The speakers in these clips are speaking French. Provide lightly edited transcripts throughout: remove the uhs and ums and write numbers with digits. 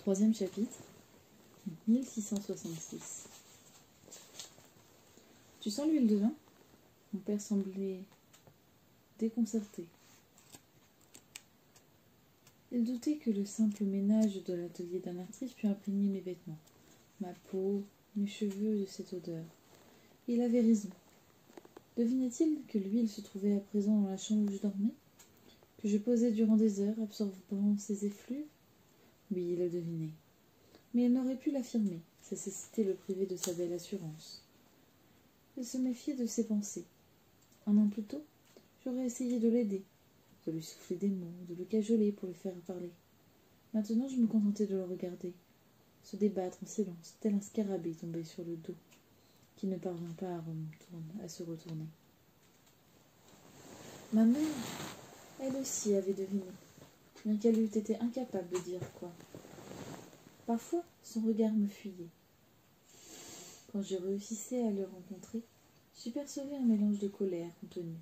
Troisième chapitre, 1666. Tu sens l'huile de vin? Mon père semblait déconcerté. Il doutait que le simple ménage de l'atelier d'un artiste pût imprégner mes vêtements, ma peau, mes cheveux de cette odeur. Et il avait raison. Devinait-il que l'huile se trouvait à présent dans la chambre où je dormais? Que je posais durant des heures, absorbant ses effluves? Oui, il le devinait. Mais il n'aurait pu l'affirmer, sa cécité le privait de sa belle assurance. Il se méfiait de ses pensées. Un an plus tôt, j'aurais essayé de l'aider, de lui souffler des mots, de le cajoler pour le faire parler. Maintenant, je me contentais de le regarder, se débattre en silence, tel un scarabée tombé sur le dos, qui ne parvient pas à se retourner. Ma mère, elle aussi avait deviné, bien qu'elle eût été incapable de dire quoi. Parfois, son regard me fuyait. Quand je réussissais à le rencontrer, j'y percevais un mélange de colère contenue,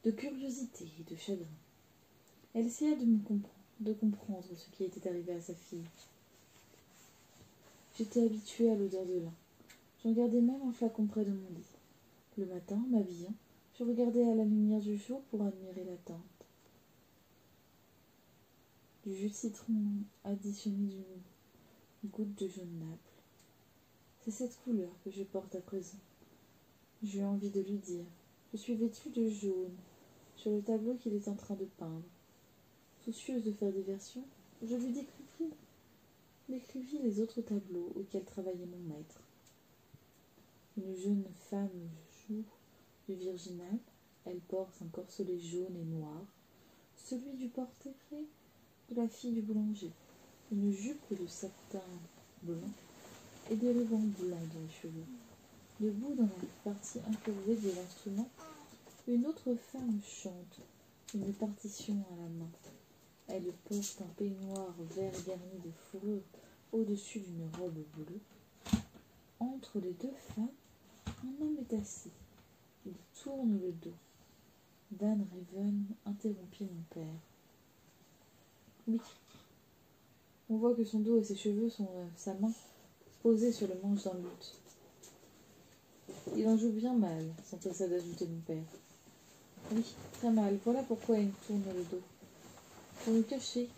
de curiosité et de chagrin. Elle essaya de comprendre ce qui était arrivé à sa fille. J'étais habituée à l'odeur de lin. J'en gardais même un flacon près de mon lit. Le matin, m'habillant, je regardais à la lumière du jour pour admirer la teinte. Du jus de citron additionné d'une goutte de jaune Naples. C'est cette couleur que je porte à présent. J'eus envie de lui dire. Je suis vêtue de jaune, sur le tableau qu'il est en train de peindre. Soucieuse de faire diversion, je lui décrivis les autres tableaux auxquels travaillait mon maître. Une jeune femme joue du virginal, elle porte un corselet jaune et noir, celui du portrait de la fille du boulanger, une jupe de satin blanc et des rubans blancs dans les cheveux. Debout dans la partie incurvée de l'instrument, une autre femme chante, une partition à la main. Elle porte un peignoir vert garni de fourrure au-dessus d'une robe bleue. Entre les deux femmes, un homme est assis. Il tourne le dos. Van Raven interrompit mon père. Oui. On voit que son dos et ses cheveux sont sa main posée sur le manche d'un luth. Il en joue bien mal, s'empressa d'ajouter mon père. Oui, très mal. Voilà pourquoi il tourne le dos. Pour le cacher,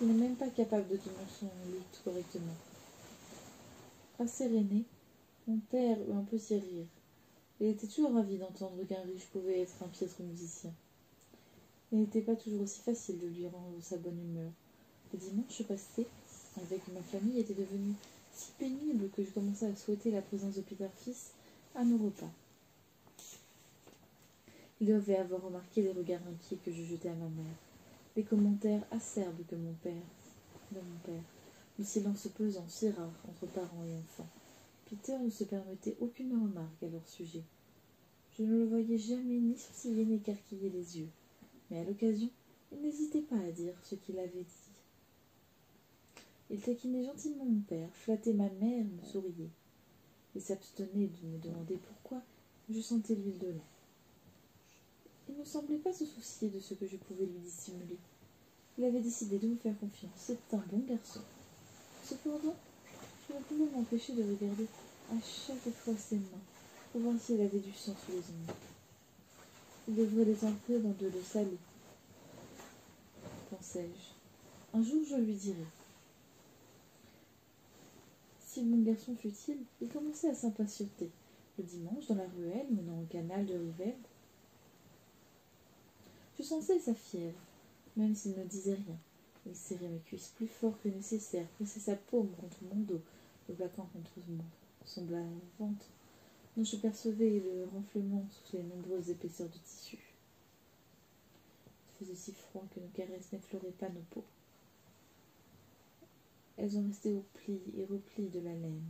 il n'est même pas capable de tenir son luth correctement. Rasséréné, mon père eut un petit rire. Il était toujours ravi d'entendre qu'un riche pouvait être un piètre musicien. Il n'était pas toujours aussi facile de lui rendre sa bonne humeur. Le dimanche passé, avec ma famille, était devenu si pénible que je commençais à souhaiter la présence de Peter Fils à nos repas. Il devait avoir remarqué les regards inquiets que je jetais à ma mère, les commentaires acerbes de mon père, le silence pesant si rare entre parents et enfants. Peter ne se permettait aucune remarque à leur sujet. Je ne le voyais jamais ni sourciller ni écarquiller les yeux, mais à l'occasion, il n'hésitait pas à dire ce qu'il avait dit. Il taquinait gentiment mon père, flattait ma mère, me souriait, et s'abstenait de me demander pourquoi je sentais l'huile de lin. Il ne semblait pas se soucier de ce que je pouvais lui dissimuler. Il avait décidé de me faire confiance. C'était un bon garçon. Cependant, je ne pouvais m'empêcher de regarder à chaque fois ses mains, pour voir s'il avait du sang sous les ongles. Il devrait les entrer dans de l'eau salée, pensai-je. Un jour, je lui dirai. Si bon garçon fut-il, il commençait à s'impatienter. Le dimanche, dans la ruelle menant au canal de Rivelle, je sentais sa fièvre, même s'il ne disait rien. Il serrait mes cuisses plus fort que nécessaire, pressait sa paume contre mon dos, le plaquant contre son ventre, dont je percevais le renflement sous les nombreuses épaisseurs de tissu. Il faisait si froid que nos caresses n'effleuraient pas nos peaux. Elles en restaient aux plis et replis de la laine,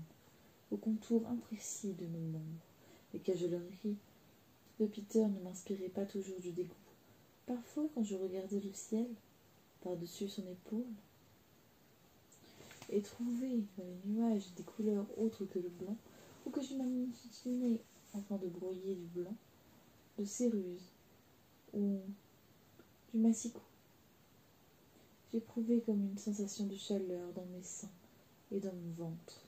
aux contours imprécis de nos membres. Les cajoleries de Peter ne m'inspiraient pas toujours du dégoût. Parfois, quand je regardais le ciel, par-dessus son épaule, et trouvais dans les nuages des couleurs autres que le blanc, ou que je m'imaginais en train de broyer du blanc, de céruse, ou du massicot, j'éprouvais comme une sensation de chaleur dans mes seins, et dans mon ventre.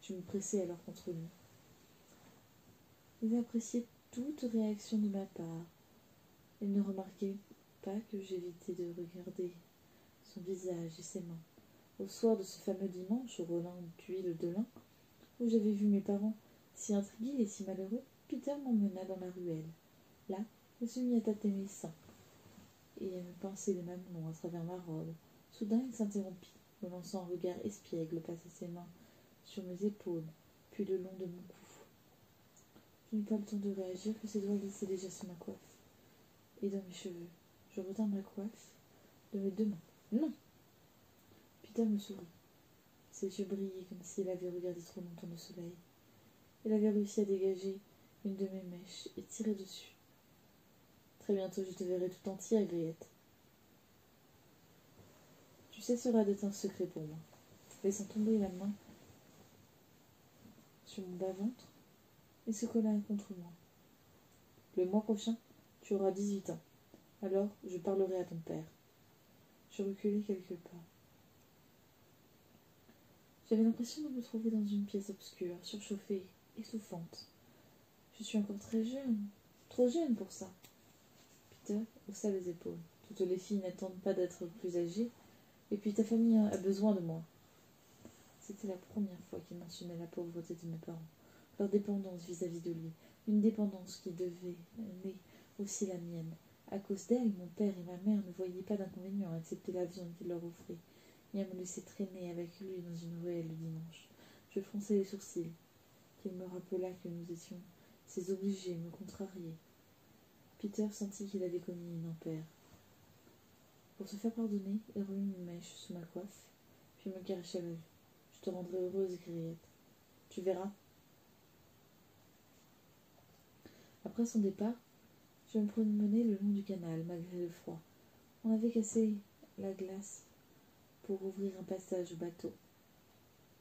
Je me pressai alors contre lui. Il appréciait toute réaction de ma part. Il ne remarquait pas que j'évitais de regarder son visage et ses mains. Au soir de ce fameux dimanche au Rollin d'huile de lin, où j'avais vu mes parents si intrigués et si malheureux, Peter m'emmena dans la ruelle. Là, il se mit à tâter mes seins et à me pincer les mamelons à travers ma robe. Soudain, il s'interrompit, me lançant un regard espiègle, passa ses mains sur mes épaules, puis le long de mon cou. Je n'eus pas le temps de réagir que ses doigts glissaient déjà sur ma coiffe et dans mes cheveux. Je retins ma coiffe de mes deux mains. Non! Peter me sourit. Ses yeux brillaient comme s'il avait regardé trop longtemps le soleil. Il avait réussi à dégager une de mes mèches et tirer dessus. Très bientôt, je te verrai tout entière, Griette. Tu cesseras d'être un secret pour moi. Laissant tomber la main sur mon bas-ventre, il se colla contre moi. Le mois prochain, tu auras 18 ans. Alors, je parlerai à ton père. Je reculai quelques pas. J'avais l'impression de me trouver dans une pièce obscure, surchauffée, étouffante. Je suis encore très jeune, trop jeune pour ça. Peter haussa les épaules. Toutes les filles n'attendent pas d'être plus âgées, et puis ta famille a besoin de moi. C'était la première fois qu'il mentionnait la pauvreté de mes parents, leur dépendance vis-à-vis de lui, une dépendance qui devait aimer aussi la mienne. À cause d'elle, mon père et ma mère ne voyaient pas d'inconvénient à accepter la viande qu'il leur offrait, et à me laisser traîner avec lui dans une ruelle le dimanche. Je fronçai les sourcils, qu'il me rappela que nous étions ses obligés me contrarier. Peter sentit qu'il avait commis une impaire. Pour se faire pardonner, il remit une mèche sous ma coiffe, puis me caressa l'œil. Je te rendrai heureuse, Griette. Tu verras. Après son départ, je me promenais le long du canal, malgré le froid. On avait cassé la glace pour ouvrir un passage au bateau,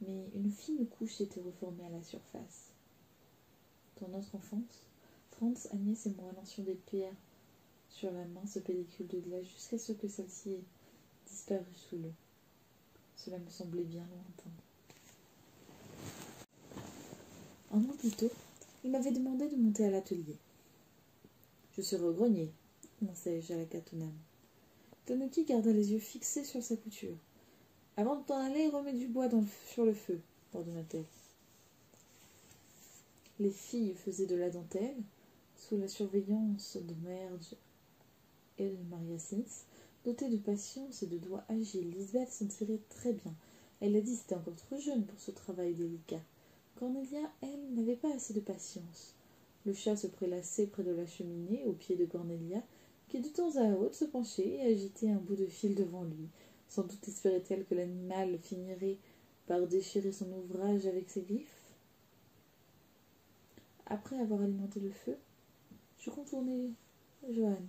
mais une fine couche s'était reformée à la surface. Dans notre enfance, Franz, Agnès et moi lancions des pierres sur la mince pellicule de glace jusqu'à ce que celle-ci ait disparu sous l'eau. Cela me semblait bien lointain. Un mois plus tôt, il m'avait demandé de monter à l'atelier. Je serai au grenier, commençai-je à la catonane. Tanuki garda les yeux fixés sur sa couture. Avant de t'en aller, remets du bois sur le feu, ordonna-t-elle. Les filles faisaient de la dentelle, sous la surveillance de Merge et de Maria Sins. Dotée de patience et de doigts agiles, Lisbeth s'en tirait très bien. Elle a dit c'était encore trop jeune pour ce travail délicat. Cornelia, elle, n'avait pas assez de patience. Le chat se prélassait près de la cheminée, au pied de Cornelia, qui de temps à autre se penchait et agitait un bout de fil devant lui. Sans doute espérait-elle que l'animal finirait par déchirer son ouvrage avec ses griffes. Après avoir alimenté le feu, je contournai Johann,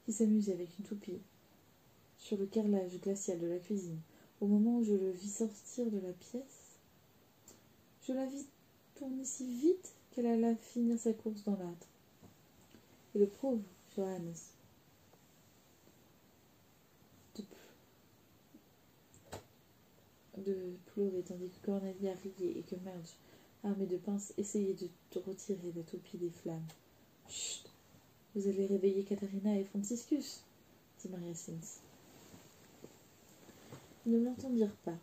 qui s'amusait avec une toupie sur le carrelage glacial de la cuisine. Au moment où je le vis sortir de la pièce, je la vis tourner si vite qu'elle alla finir sa course dans l'âtre. Et le pauvre Johannes de pleurer tandis que Cornelia riait et que Marge, armée de pinces, essayait de retirer la toupie des flammes. « Chut! Vous allez réveiller Katharina et Franciscus, dit Maria Sins. Ils ne l'entendirent pas.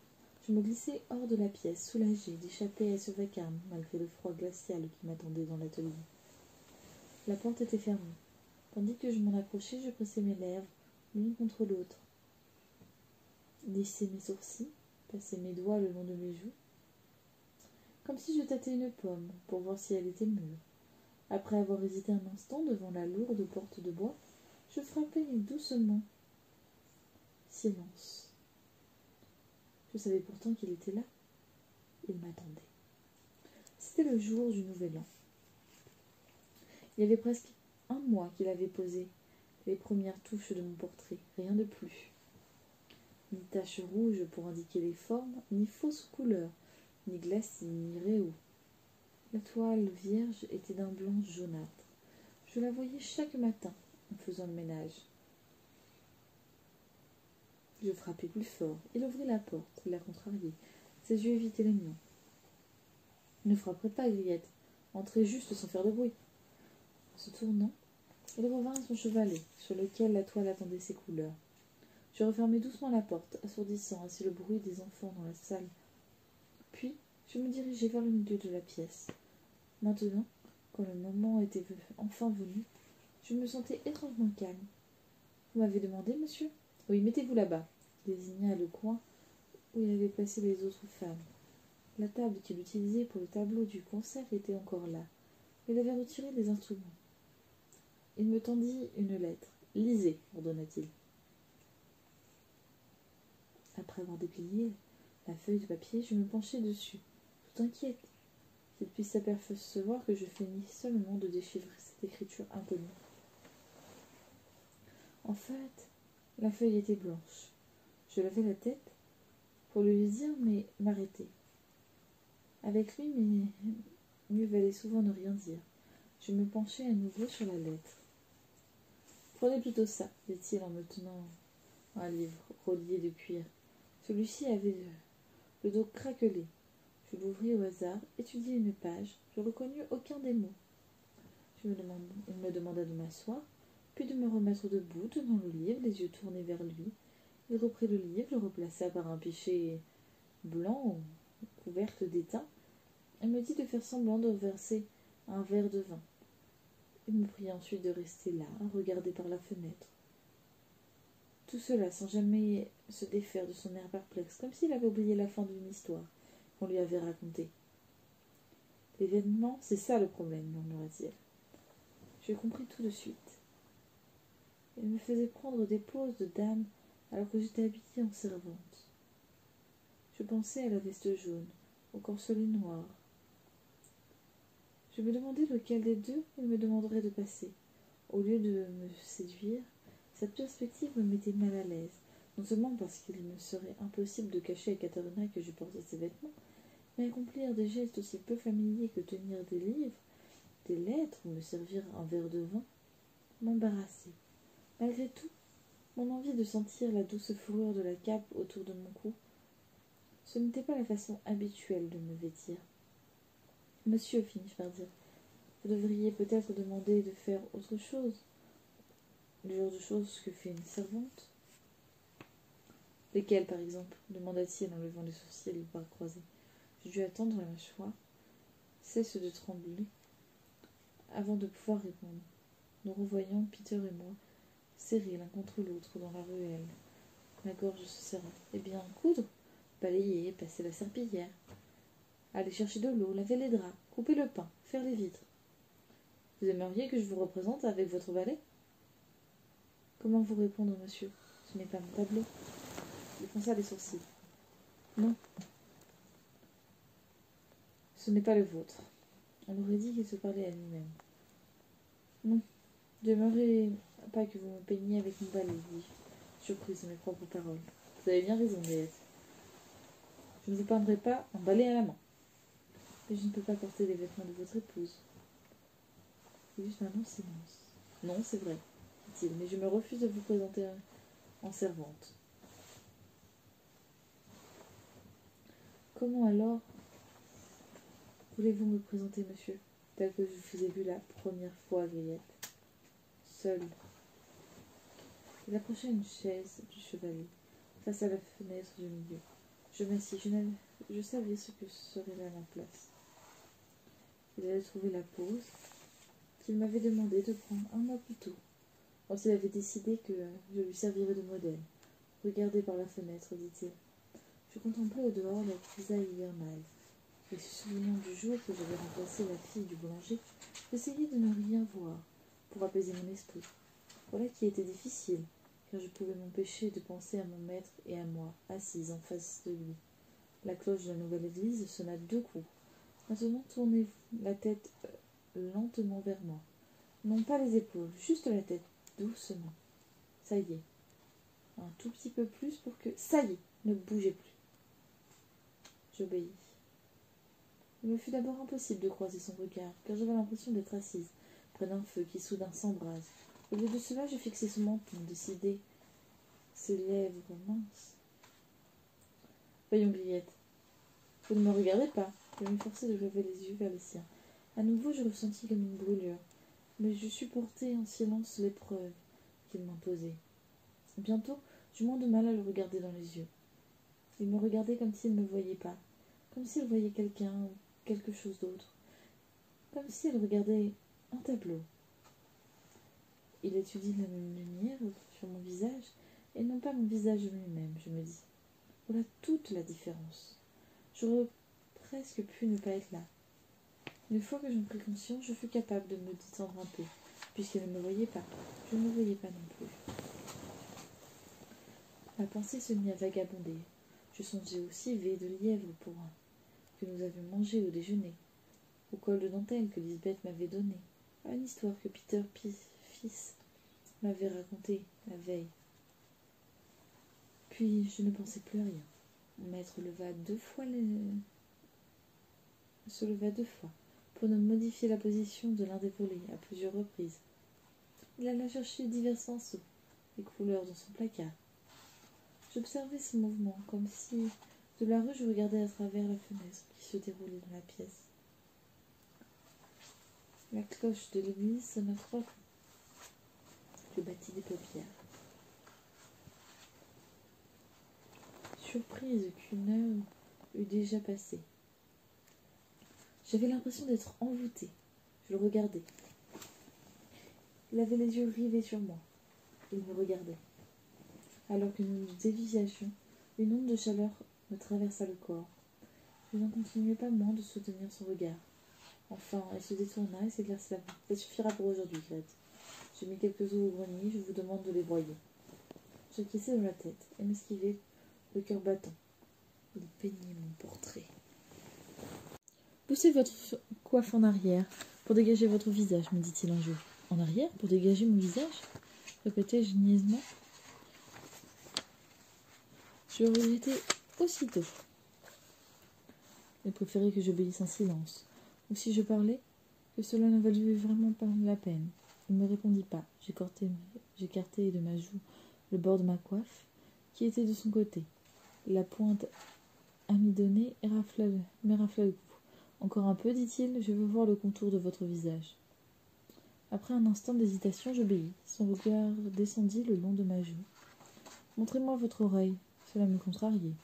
Je me glissai hors de la pièce, soulagée d'échapper à ce vacarme, malgré le froid glacial qui m'attendait dans l'atelier. La porte était fermée. Tandis que je m'en approchais, je pressais mes lèvres, l'une contre l'autre. Lissai mes sourcils, passai mes doigts le long de mes joues, comme si je tâtais une pomme pour voir si elle était mûre. Après avoir hésité un instant devant la lourde porte de bois, je frappai doucement. Silence. Je savais pourtant qu'il était là. Il m'attendait. C'était le jour du nouvel an. Il y avait presque un mois qu'il avait posé les premières touches de mon portrait, rien de plus. Ni taches rouges pour indiquer les formes, ni fausses couleurs, ni glacis, ni réaux. La toile vierge était d'un blanc jaunâtre. Je la voyais chaque matin en faisant le ménage. Je frappai plus fort. Il ouvrit la porte, la contrarié. Ses yeux évitaient les miens. Ne frapperez pas, Griette. Entrez juste sans faire de bruit. En se tournant, il revint à son chevalet, sur lequel la toile attendait ses couleurs. Je refermai doucement la porte, assourdissant ainsi le bruit des enfants dans la salle. Puis, je me dirigeai vers le milieu de la pièce. Maintenant, quand le moment était enfin venu, je me sentais étrangement calme. Vous m'avez demandé, monsieur? Oui, mettez-vous là-bas. Il désigna le coin où il avait placé les autres femmes. La table qu'il utilisait pour le tableau du concert était encore là. Il avait retiré les instruments. Il me tendit une lettre. Lisez, ordonna-t-il. Après avoir déplié la feuille de papier, je me penchai dessus, tout inquiète qu'il puisse s'apercevoir que je feignis seulement de déchiffrer cette écriture inconnue. En fait, la feuille était blanche. Je levai la tête pour lui dire, mais m'arrêter. Avec lui, mais mieux valait souvent ne rien dire. Je me penchai à nouveau sur la lettre. Prenez plutôt ça, dit-il en me tenant un livre relié de cuir. Celui-ci avait le dos craquelé. Je l'ouvris au hasard, étudiai une page. Je reconnus aucun des mots. Il me demanda de m'asseoir, puis de me remettre debout devant le livre, les yeux tournés vers lui. Il reprit le livre, le replaça par un pichet blanc couverte d'étain, et me dit de faire semblant de verser un verre de vin. Il me pria ensuite de rester là, à regarder par la fenêtre. Tout cela sans jamais se défaire de son air perplexe, comme s'il avait oublié la fin d'une histoire qu'on lui avait racontée. L'événement, c'est ça le problème, murmura-t-il. Je compris tout de suite. Il me faisait prendre des poses de dame alors que j'étais habillée en servante. Je pensais à la veste jaune, au corselet noir. Je me demandais lequel des deux il me demanderait de passer. Au lieu de me séduire, cette perspective me mettait mal à l'aise, non seulement parce qu'il me serait impossible de cacher à Katharina que je portais ces vêtements, mais accomplir des gestes aussi peu familiers que tenir des livres, des lettres ou me servir un verre de vin m'embarrassait. Malgré tout, mon envie de sentir la douce fourrure de la cape autour de mon cou, ce n'était pas la façon habituelle de me vêtir. Monsieur, finis-je par dire, vous devriez peut-être demander de faire autre chose, le genre de choses que fait une servante. Lesquelles, par exemple demanda-t-il en levant les sourcils et les bras croisés. Je dus attendre la mâchoire cesse de trembler avant de pouvoir répondre. Nous revoyons, Peter et moi, serrés l'un contre l'autre dans la ruelle. Ma gorge se serra. Eh bien, coudre, balayer, passer la serpillière, aller chercher de l'eau, laver les draps, couper le pain, faire les vitres. Vous aimeriez que je vous représente avec votre balai? Comment vous répondre, monsieur? Ce n'est pas mon tableau. Il fronça les sourcils. Non. Ce n'est pas le vôtre. On aurait dit qu'il se parlait à lui-même. Non. J'aimerais pas que vous me peigniez avec mon balai, dis-je, surprise de mes propres paroles. Vous avez bien raison, Gaëlle. Je ne vous peindrai pas un balai à la main. Mais je ne peux pas porter les vêtements de votre épouse. Il y eut un long silence. Non, c'est vrai, dit-il, mais je me refuse de vous présenter en servante. Comment alors voulez-vous me présenter, monsieur, tel que je vous ai vu la première fois, Gaëlle? Seule. Il approcha une chaise du chevalet, face à la fenêtre du milieu. Je m'assis, je savais ce que serait là ma place. Il allait trouver la pause qu'il m'avait demandé de prendre un mois plus tôt, quand il avait décidé que je lui servirais de modèle. Regardez par la fenêtre, dit-il. Je contemplais au dehors la grisaille hivernale, et se souvenant du jour que j'avais remplacé la fille du boulanger, j'essayais de ne rien voir, pour apaiser mon esprit. Voilà qui était difficile, car je pouvais m'empêcher de penser à mon maître et à moi, assise en face de lui. La cloche de la nouvelle église sonna 2 coups. Maintenant, tournez la tête lentement vers moi. Non pas les épaules, juste la tête, doucement. Ça y est. Un tout petit peu plus pour que... Ça y est, ne bougez plus. J'obéis. Il me fut d'abord impossible de croiser son regard, car j'avais l'impression d'être assise près d'un feu qui soudain s'embrase. Au lieu de cela, je fixai son menton, décidé ses lèvres minces. Voyons, Griette, vous ne me regardez pas. Je m'efforçai de lever les yeux vers les siens. À nouveau, je ressentis comme une brûlure, mais je supportai en silence l'épreuve qu'il m'imposait. Bientôt, j'eus moins de mal à le regarder dans les yeux. Il me regardait comme s'il ne me voyait pas, comme s'il voyait quelqu'un ou quelque chose d'autre, comme s'il regardait un tableau. Il étudie la même lumière sur mon visage, et non pas mon visage lui-même, je me dis. Voilà toute la différence. J'aurais presque pu ne pas être là. Une fois que j'en pris conscience, je fus capable de me détendre un peu, puisqu'elle ne me voyait pas. Je ne me voyais pas non plus. Ma pensée se mit à vagabonder. Je songeais au civet de lièvre pourrin que nous avions mangé au déjeuner, au col de dentelle que Lisbeth m'avait donné, à une histoire que Peter fils m'avait racontée la veille. Puis je ne pensais plus à rien. Mon maître se leva 2 fois pour me modifier la position de l'un des volets à plusieurs reprises. Il alla chercher divers pinceaux et couleurs dans son placard. J'observais ce mouvement comme si, de la rue, je regardais à travers la fenêtre qui se déroulait dans la pièce. La cloche de l'église sonna 3 coups. Je battis des paupières. Surprise qu'une heure eût déjà passé. J'avais l'impression d'être envoûtée. Je le regardais. Il avait les yeux rivés sur moi. Il me regardait. Alors que nous nous dévisagions, une onde de chaleur me traversa le corps. Je n'en continuais pas moins de soutenir son regard. Enfin, elle se détourna et s'éclaircit la voix. Ça suffira pour aujourd'hui, Grete. J'ai mis quelques os au grenier, je vous demande de les broyer. J'acquiesçai dans la tête et m'esquivai, le cœur battant. Il peignait mon portrait. Poussez votre coiffe en arrière pour dégager votre visage, me dit-il un jour. En arrière pour dégager mon visage répétai-je niaisement. Je le regrettai aussitôt. Il préférait que j'obéisse en silence, ou si je parlais, que cela ne valût vraiment pas la peine. Il ne me répondit pas. J'écartai de ma joue le bord de ma coiffe, qui était de son côté. La pointe amidonnée me rafla le cou. Encore un peu, dit-il, je veux voir le contour de votre visage. Après un instant d'hésitation, j'obéis. Son regard descendit le long de ma joue. Montrez-moi votre oreille. Cela me contrariait,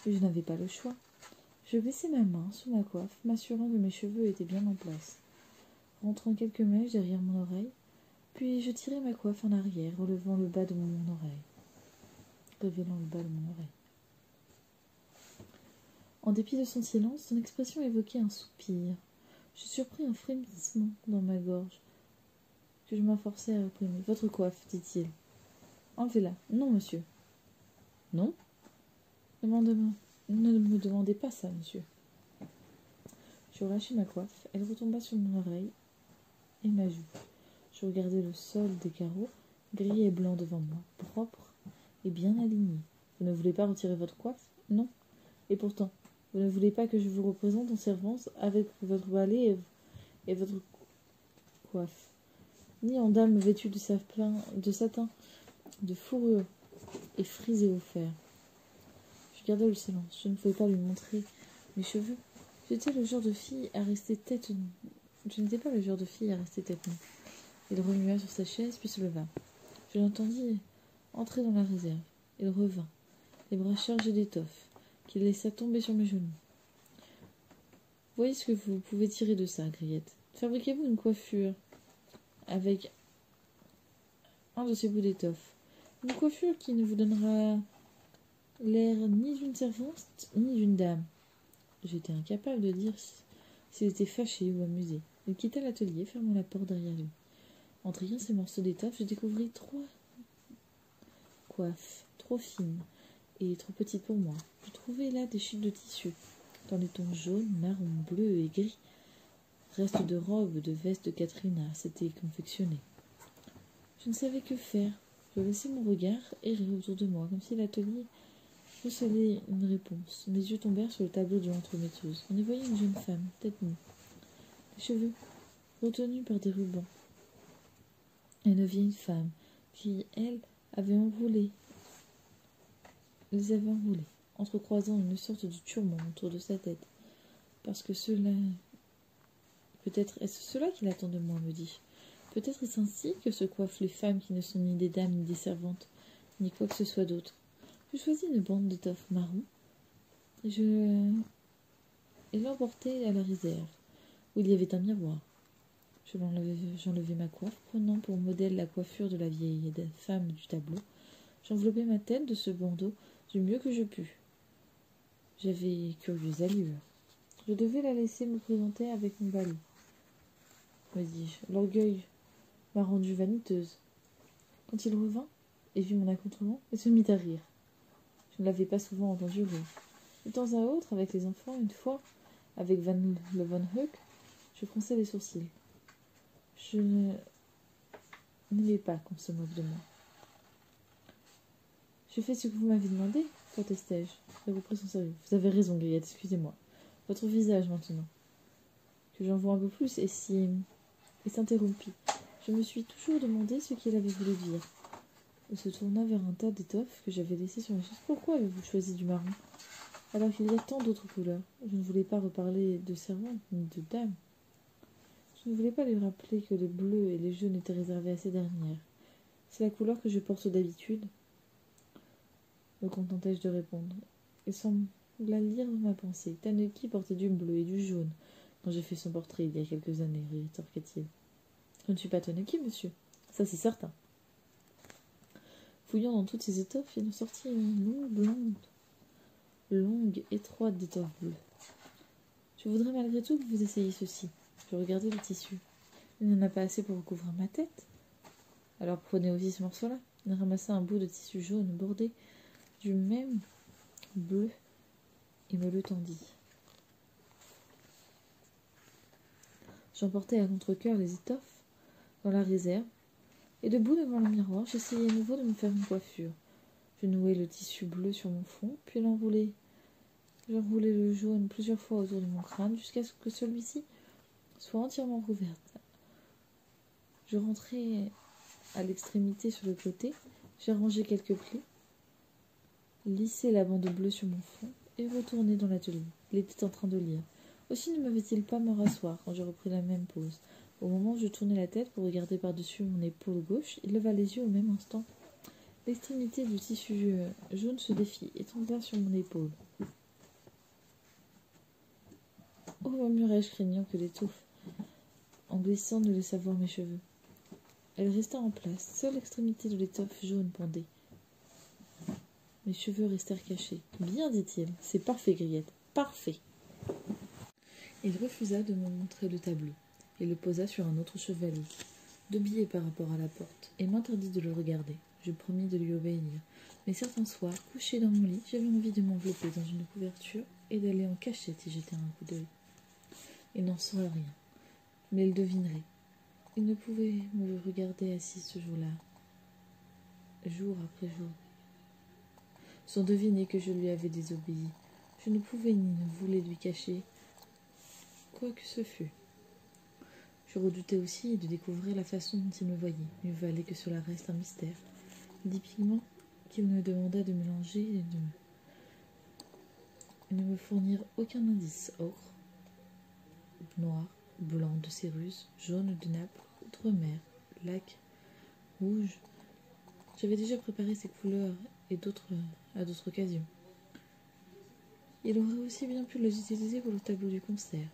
mais je n'avais pas le choix. Je baissai ma main sous ma coiffe, m'assurant que mes cheveux étaient bien en place. Rentrant quelques mèches derrière mon oreille, puis je tirai ma coiffe en arrière, révélant le bas de mon oreille. En dépit de son silence, son expression évoquait un soupir. Je surpris un frémissement dans ma gorge, que je m'efforçai à réprimer. Votre coiffe, dit-il. Enlevez-la. Non, monsieur. Non ? Ne me demandez pas ça, monsieur. Je relâchai ma coiffe, elle retomba sur mon oreille et ma joue. Je regardai le sol des carreaux, gris et blanc devant moi, propre et bien aligné. Vous ne voulez pas retirer votre coiffe ? Non. Et pourtant, vous ne voulez pas que je vous représente en servance avec votre balai et votre coiffe, ni en dame vêtue de satin, de fourrure et frisée au fer. Je gardai le silence. Je ne pouvais pas lui montrer mes cheveux. Je n'étais pas le genre de fille à rester tête nue. Il remua sur sa chaise, puis se leva. Je l'entendis entrer dans la réserve. Il revint, les bras chargés d'étoffe, qu'il laissa tomber sur mes genoux. Voyez ce que vous pouvez tirer de ça, Griette. Fabriquez-vous une coiffure avec un de ces bouts d'étoffe. Une coiffure qui ne vous donnera l'air ni d'une servante, ni d'une dame. J'étais incapable de dire s'il était fâché ou amusé. Il quitta l'atelier, fermant la porte derrière lui. En triant ces morceaux d'étoffe, je découvris 3 coiffes, trop fines et trop petites pour moi. Je trouvais là des chutes de tissu, dans les tons jaunes, marron, bleu et gris. Reste de robe, de veste de Katrina s'était confectionné. Je ne savais que faire. Je laissai mon regard errer autour de moi, comme si l'atelier recelait une réponse. Mes yeux tombèrent sur le tableau de l'entremetteuse. On y voyait une jeune femme, tête nue, les cheveux retenus par des rubans. Et une vieille femme, qui, elle, avait enroulé les avait enroulés, entrecroisant une sorte de turban autour de sa tête. Parce que cela... Peut-être est-ce cela qu'il attend de moi, me dis-je. Peut-être est-ce ainsi que se coiffent les femmes qui ne sont ni des dames, ni des servantes, ni quoi que ce soit d'autre. Je choisis une bande d'étoffe marron, et l'emportai à la réserve, où il y avait un miroir. J'enlevai ma coiffe, prenant pour modèle la coiffure de la vieille femme du tableau. J'enveloppai ma tête de ce bandeau du mieux que je pus. J'avais curieuse allure. Je devais la laisser me présenter avec mon balai, me dis-je. L'orgueil m'a rendue vaniteuse. Quand il revint et vit mon accoutrement, il se mit à rire. Je ne l'avais pas souvent entendu rire. De temps à autre, avec les enfants, une fois, avec le Van Huck, je fronçais les sourcils. Je n'aimais pas qu'on se moque de moi. Je fais ce que vous m'avez demandé, protestai-je. Il reprit son sérieux. Vous avez raison, Gaillette, excusez-moi. Votre visage, maintenant. Que j'en vois un peu plus, et s'interrompit. Je me suis toujours demandé ce qu'il avait voulu dire. Il se tourna vers un tas d'étoffes que j'avais laissé sur la chaise. Pourquoi avez-vous choisi du marron, alors qu'il y a tant d'autres couleurs? Je ne voulais pas reparler de servantes ni de dames. Je ne voulais pas lui rappeler que les bleus et les jaunes étaient réservés à ces dernières. C'est la couleur que je porte d'habitude, me contentai-je de répondre. Il sembla lire ma pensée. Tanuki portait du bleu et du jaune quand j'ai fait son portrait il y a quelques années, rétorqua-t-il. Je ne suis pas Tanuki, monsieur. Ça, c'est certain. Fouillant dans toutes ces étoffes, il en sortit une longue, étroite d'étoffe bleue. Je voudrais malgré tout que vous essayiez ceci. Je regardai le tissu. Il n'y en a pas assez pour recouvrir ma tête. Alors prenez aussi ce morceau-là. Il ramassa un bout de tissu jaune bordé du même bleu et me le tendit. J'emportai à contre-cœur les étoffes dans la réserve, et debout devant le miroir, j'essayai à nouveau de me faire une coiffure. Je nouai le tissu bleu sur mon front, puis j'enroulai le jaune plusieurs fois autour de mon crâne, jusqu'à ce que celui-ci soit entièrement recouvert. Je rentrai à l'extrémité sur le côté, j'ai rangé quelques plis, lissé la bande bleue sur mon front, et retourné dans l'atelier. Il était en train de lire. Aussi ne m'avait-il pas me rasseoir quand j'ai repris la même pose. Au moment où je tournai la tête pour regarder par-dessus mon épaule gauche, il leva les yeux au même instant. L'extrémité du tissu jaune se défit et tomba sur mon épaule. Oh, murmurai-je, craignant que l'étouffe, en glissant, ne laissât voir mes cheveux. Elle resta en place. Seule l'extrémité de l'étoffe jaune pendait. Mes cheveux restèrent cachés. Bien, dit-il. C'est parfait, Griette. Parfait. Il refusa de me montrer le tableau et le posa sur un autre chevalet, 2 billets par rapport à la porte, et m'interdit de le regarder. Je promis de lui obéir. Mais certains soirs, couché dans mon lit, j'avais envie de m'envelopper dans une couverture et d'aller en cachette y jeter un coup d'œil. Il n'en saurait rien, mais il devinerait. Il ne pouvait me regarder assis ce jour-là, jour après jour, sans deviner que je lui avais désobéi. Je ne pouvais ni ne voulais lui cacher quoi que ce fût. Je redoutais aussi de découvrir la façon dont il me voyait. Mieux valait que cela reste un mystère. Il dit pigement qu'il me demanda de mélanger et de ne me fournir aucun indice. Ocre, noir, blanc de Céruse, jaune de Naples, outre-mer, lac, rouge. J'avais déjà préparé ces couleurs et à d'autres occasions. Il aurait aussi bien pu les utiliser pour le tableau du concert.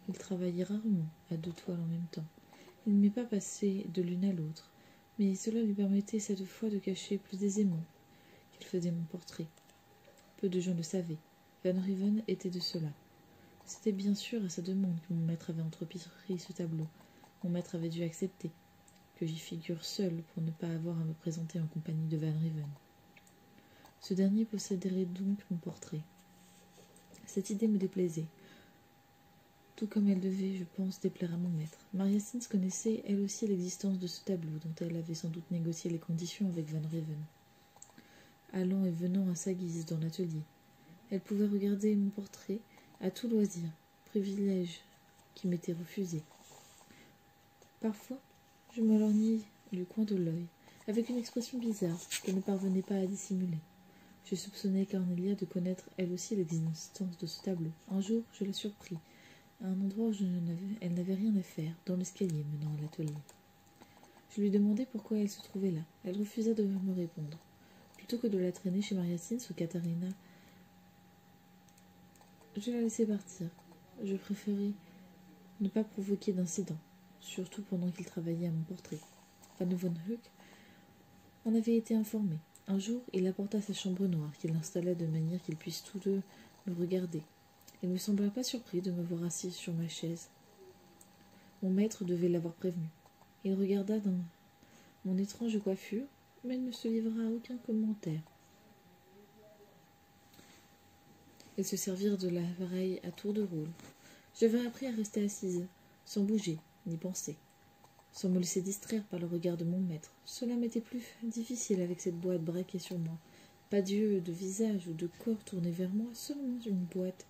Il travaillait rarement à 2 toiles en même temps. Il n'aimait pas passer de l'une à l'autre, mais cela lui permettait cette fois de cacher plus aisément qu'il faisait mon portrait. Peu de gens le savaient. Van Riven était de cela. C'était bien sûr à sa demande que mon maître avait entrepris ce tableau. Mon maître avait dû accepter que j'y figure seul pour ne pas avoir à me présenter en compagnie de Van Riven. Ce dernier posséderait donc mon portrait. Cette idée me déplaisait, tout comme elle devait, je pense, déplaire à mon maître. Maria Stins connaissait, elle aussi, l'existence de ce tableau, dont elle avait sans doute négocié les conditions avec Van Riven. Allant et venant à sa guise dans l'atelier, elle pouvait regarder mon portrait à tout loisir, privilège qui m'était refusé. Parfois, je me lorgnais du coin de l'œil, avec une expression bizarre qu'elle ne parvenait pas à dissimuler. Je soupçonnais Cornelia de connaître elle aussi l'existence de ce tableau. Un jour, je la surpris, à un endroit où elle n'avait rien à faire, dans l'escalier menant à l'atelier. Je lui demandai pourquoi elle se trouvait là. Elle refusa de me répondre. Plutôt que de la traîner chez Maria Sins ou Katharina, je la laissai partir. Je préférais ne pas provoquer d'incident, surtout pendant qu'il travaillait à mon portrait. Van von Heuck en avait été informé. Un jour, il apporta sa chambre noire, qu'il installa de manière qu'ils puissent tous deux me regarder. Il ne me sembla pas surpris de me voir assis sur ma chaise. Mon maître devait l'avoir prévenu. Il regarda dans mon étrange coiffure, mais ne se livra à aucun commentaire. Ils se servirent de l'appareil à tour de rôle. J'avais appris à rester assise, sans bouger, ni penser, sans me laisser distraire par le regard de mon maître. Cela m'était plus difficile avec cette boîte braquée sur moi. Pas d'yeux, de visage ou de corps tournés vers moi, seulement une boîte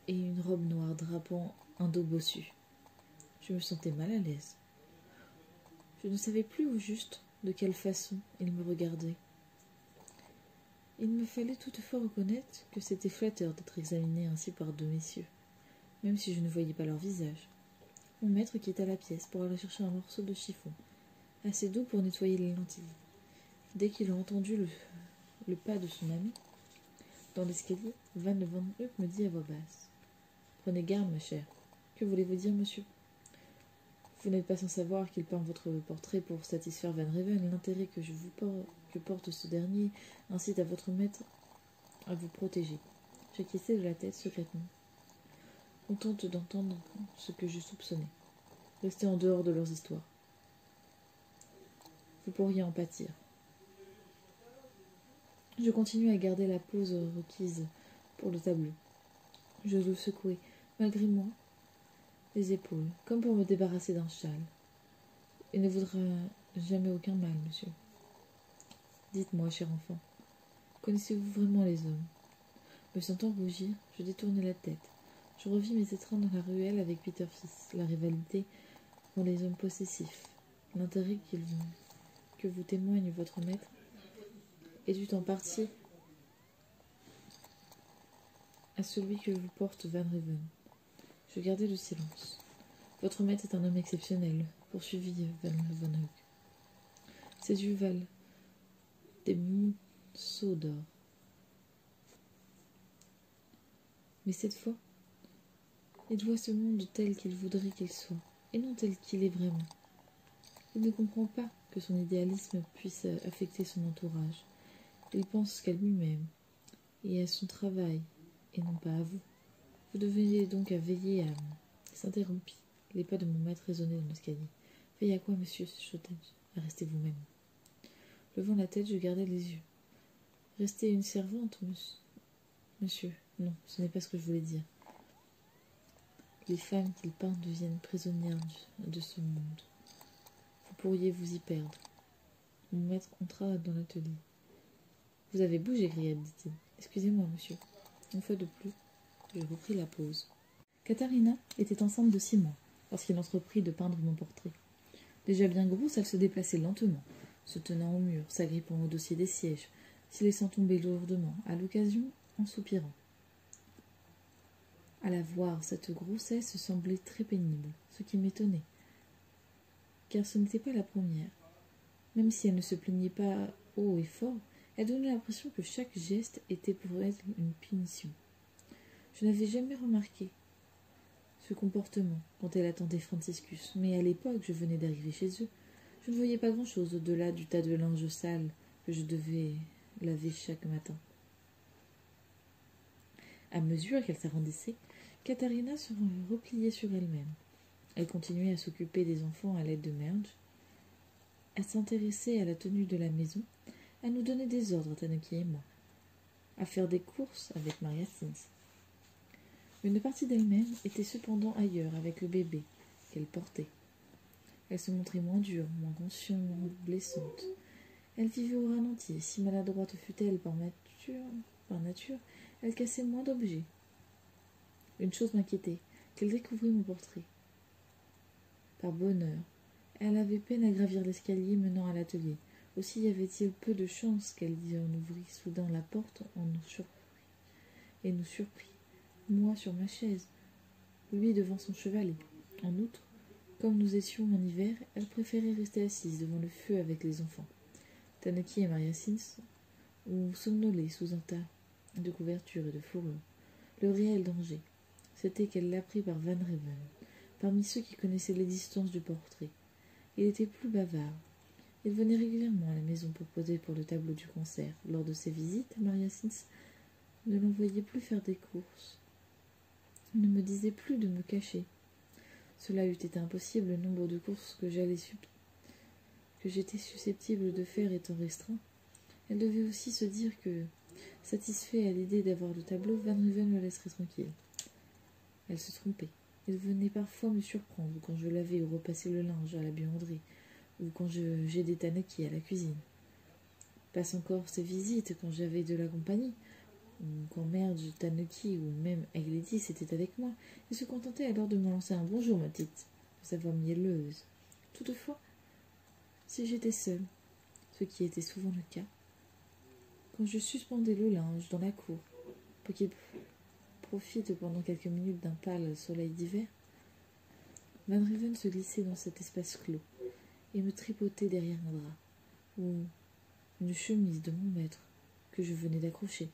et une robe noire drapant un dos bossu. Je me sentais mal à l'aise. Je ne savais plus au juste de quelle façon il me regardait. Il me fallait toutefois reconnaître que c'était flatteur d'être examiné ainsi par deux messieurs, même si je ne voyais pas leur visage. Mon maître quitta la pièce pour aller chercher un morceau de chiffon, assez doux pour nettoyer les lentilles. Dès qu'il a entendu le pas de son ami dans l'escalier, Van von Heuck me dit à voix basse: « Prenez garde, ma chère. Que voulez-vous dire, monsieur ? Vous n'êtes pas sans savoir qu'il peint votre portrait pour satisfaire Van Raven. L'intérêt que porte ce dernier incite à votre maître à vous protéger. » J'acquiesçai de la tête secrètement, contente d'entendre ce que je soupçonnais. Restez en dehors de leurs histoires. Vous pourriez en pâtir. Je continuai à garder la pose requise pour le tableau. Je le secouai, malgré moi, les épaules, comme pour me débarrasser d'un châle. Il ne voudra jamais aucun mal, monsieur. Dites-moi, cher enfant, connaissez-vous vraiment les hommes ? Me sentant rougir, je détournai la tête. Je revis mes étreintes dans la ruelle avec Peter Fils. La rivalité pour les hommes possessifs, l'intérêt que vous témoigne votre maître, est dû en partie à celui que vous porte Van Raven. Je gardai le silence. Votre maître est un homme exceptionnel, poursuivit Van von Heuck. Ses yeux valent des monceaux d'or. Mais cette fois, il voit ce monde tel qu'il voudrait qu'il soit, et non tel qu'il est vraiment. Il ne comprend pas que son idéalisme puisse affecter son entourage. Il pense qu'à lui-même et à son travail, et non pas à vous. Vous devez donc à veiller à... S'interrompit. Les pas de mon maître résonnaient dans l'escalier. Veillez à quoi, monsieur chuchotai-je. À rester vous-même. Levant la tête, je gardai les yeux. Rester une servante, monsieur. Non, ce n'est pas ce que je voulais dire. Les femmes qu'il peint deviennent prisonnières de ce monde. Vous pourriez vous y perdre. Mon maître entra dans l'atelier. Vous avez bougé, Griette, dit-il. Excusez-moi, monsieur. Une fois de plus, je repris la pose. Katharina était enceinte de 6 mois lorsqu'il entreprit de peindre mon portrait. Déjà bien grosse, elle se déplaçait lentement, se tenant au mur, s'agrippant au dossier des sièges, s'y laissant tomber lourdement, à l'occasion en soupirant. À la voir, cette grossesse semblait très pénible, ce qui m'étonnait, car ce n'était pas la première. Même si elle ne se plaignait pas haut et fort, elle donnait l'impression que chaque geste était pour elle une punition. Je n'avais jamais remarqué ce comportement quand elle attendait Franciscus, mais à l'époque, je venais d'arriver chez eux. Je ne voyais pas grand-chose au-delà du tas de linge sale que je devais laver chaque matin. À mesure qu'elle s'arrondissait, Katharina se repliait sur elle-même. Elle continuait à s'occuper des enfants à l'aide de Merge, à s'intéresser à la tenue de la maison, à nous donner des ordres à Tanuki et moi, à faire des courses avec Maria Sins. Une partie d'elle-même était cependant ailleurs avec le bébé qu'elle portait. Elle se montrait moins dure, moins consciente, moins blessante. Elle vivait au ralenti, et si maladroite fut-elle par nature, elle cassait moins d'objets. Une chose m'inquiétait, qu'elle découvrit mon portrait. Par bonheur, elle avait peine à gravir l'escalier menant à l'atelier. Aussi y avait-il peu de chance qu'elle en ouvrit soudain la porte nous surprit, moi sur ma chaise, lui devant son chevalet. En outre, comme nous étions en hiver, elle préférait rester assise devant le feu avec les enfants. Tanuki et Maria Sims ont somnolé sous un tas de couvertures et de fourrures. Le réel danger, c'était qu'elle l'apprit par Van Reven, parmi ceux qui connaissaient l'existence du portrait. Il était plus bavard. Il venait régulièrement à la maison pour poser pour le tableau du concert. Lors de ses visites, Maria Sims ne l'envoyait plus faire des courses, ne me disait plus de me cacher. Cela eût été impossible, le nombre de courses que j'étais susceptible de faire étant restreint. Elle devait aussi se dire que, satisfait à l'idée d'avoir le tableau, Van Ruven me laisserait tranquille. Elle se trompait. Il venait parfois me surprendre quand je lavais ou repassais le linge à la buanderie, ou quand j'aidais Tanuki à la cuisine. Passe encore ses visites quand j'avais de la compagnie, ou quand Merge, Tanuki ou même Egledis était avec moi. Il se contentait alors de me lancer un bonjour, ma petite, de sa voix mielleuse. Toutefois, si j'étais seule, ce qui était souvent le cas, quand je suspendais le linge dans la cour, pour qu'il profite pendant quelques minutes d'un pâle soleil d'hiver, Van Reven se glissait dans cet espace clos et me tripotait derrière un drap ou une chemise de mon maître que je venais d'accrocher.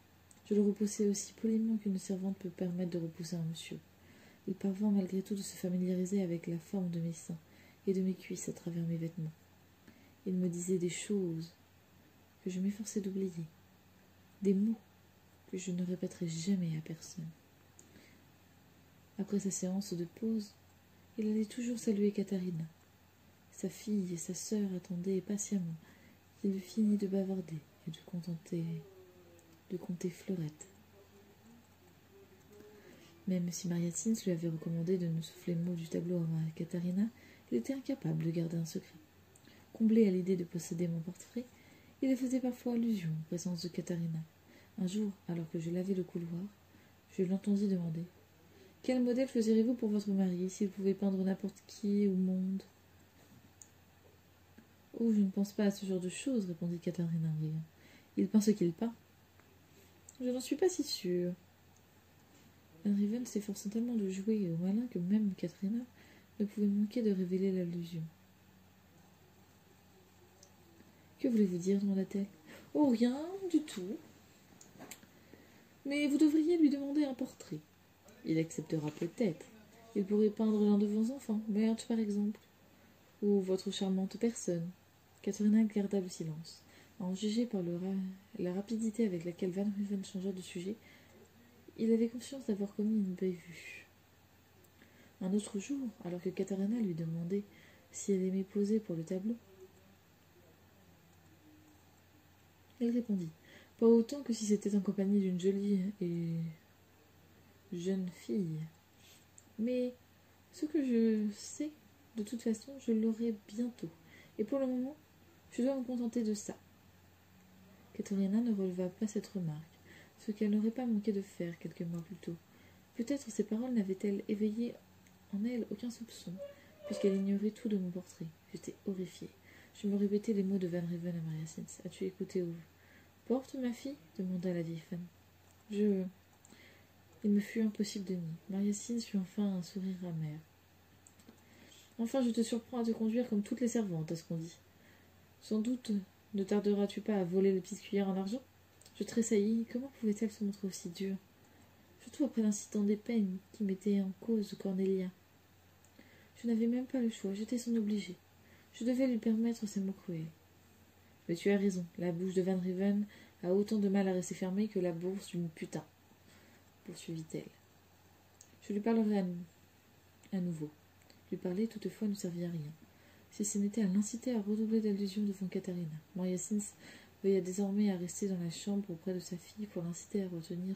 Je le repoussais aussi poliment qu'une servante peut permettre de repousser un monsieur. Il parvint malgré tout de se familiariser avec la forme de mes seins et de mes cuisses à travers mes vêtements. Il me disait des choses que je m'efforçais d'oublier, des mots que je ne répéterai jamais à personne. Après sa séance de pause, il allait toujours saluer Katharina. Sa fille et sa sœur attendaient patiemment qu'il eût fini de bavarder et de compter fleurettes. Même si Maria Sims lui avait recommandé de ne souffler le mot du tableau à Katharina, il était incapable de garder un secret. Comblé à l'idée de posséder mon portrait, il faisait parfois allusion en présence de Katharina. Un jour, alors que je lavais le couloir, je l'entendis demander « Quel modèle choisirez-vous pour votre mari, s'il pouvait peindre n'importe qui au monde ?» « Oh, je ne pense pas à ce genre de choses, répondit Katharina en riant. Il peint ce qu'il peint. Je n'en suis pas si sûre. Van Reven s'efforçant tellement de jouer au malin que même Katharina ne pouvait manquer de révéler l'allusion. Que voulez-vous dire demanda-t-elle. Oh, rien du tout. Mais vous devriez lui demander un portrait. Il acceptera peut-être. Il pourrait peindre l'un de vos enfants, Merge par exemple, ou votre charmante personne. Katharina garda le silence. À en juger par la rapidité avec laquelle Van Reven changea de sujet, il avait conscience d'avoir commis une bévue. Un autre jour, alors que Katharina lui demandait si elle aimait poser pour le tableau, elle répondit « Pas autant que si c'était en compagnie d'une jolie et jeune fille. Mais ce que je sais, de toute façon, je l'aurai bientôt. Et pour le moment, je dois me contenter de ça. » Katharina ne releva pas cette remarque, ce qu'elle n'aurait pas manqué de faire quelques mois plus tôt. Peut-être ces paroles n'avaient-elles éveillé en elle aucun soupçon, puisqu'elle ignorait tout de mon portrait. J'étais horrifiée. Je me répétais les mots de Van Reven à Maria Sims. « As-tu écouté au porte, ma fille ?» demanda la vieille femme. Il me fut impossible de nier. Maria Sims eut enfin un sourire amer. « Enfin, je te surprends à te conduire comme toutes les servantes, à ce qu'on dit. Sans doute ne tarderas-tu pas à voler les petites cuillères en argent ?» Je tressaillis. Comment pouvait-elle se montrer aussi dure, surtout après l'incident des peines qui mettait en cause Cornelia. Je n'avais même pas le choix, j'étais son obligée. Je devais lui permettre ces mots cruels. Mais tu as raison, la bouche de Van Reven a autant de mal à rester fermée que la bourse d'une putain, poursuivit-elle. Je lui parlerai à nouveau. Lui parler, toutefois, ne servit à rien, si ce n'était à l'inciter à redoubler d'allusions devant Katharina. Maria Sims veilla désormais à rester dans la chambre auprès de sa fille pour l'inciter à retenir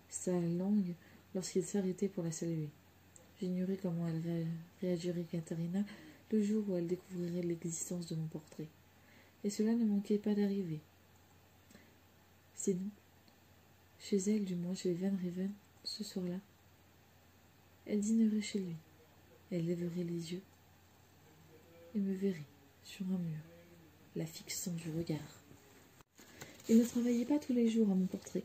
sa langue lorsqu'il s'arrêtait pour la saluer. J'ignorais comment elle réagirait Katharina le jour où elle découvrirait l'existence de mon portrait. Et cela ne manquait pas d'arriver. Sinon, chez elle, du moins chez Van Reven, ce soir-là, elle dînerait chez lui. Elle lèverait les yeux et me verrait sur un mur. la fixant du regard. Il ne travaillait pas tous les jours à mon portrait.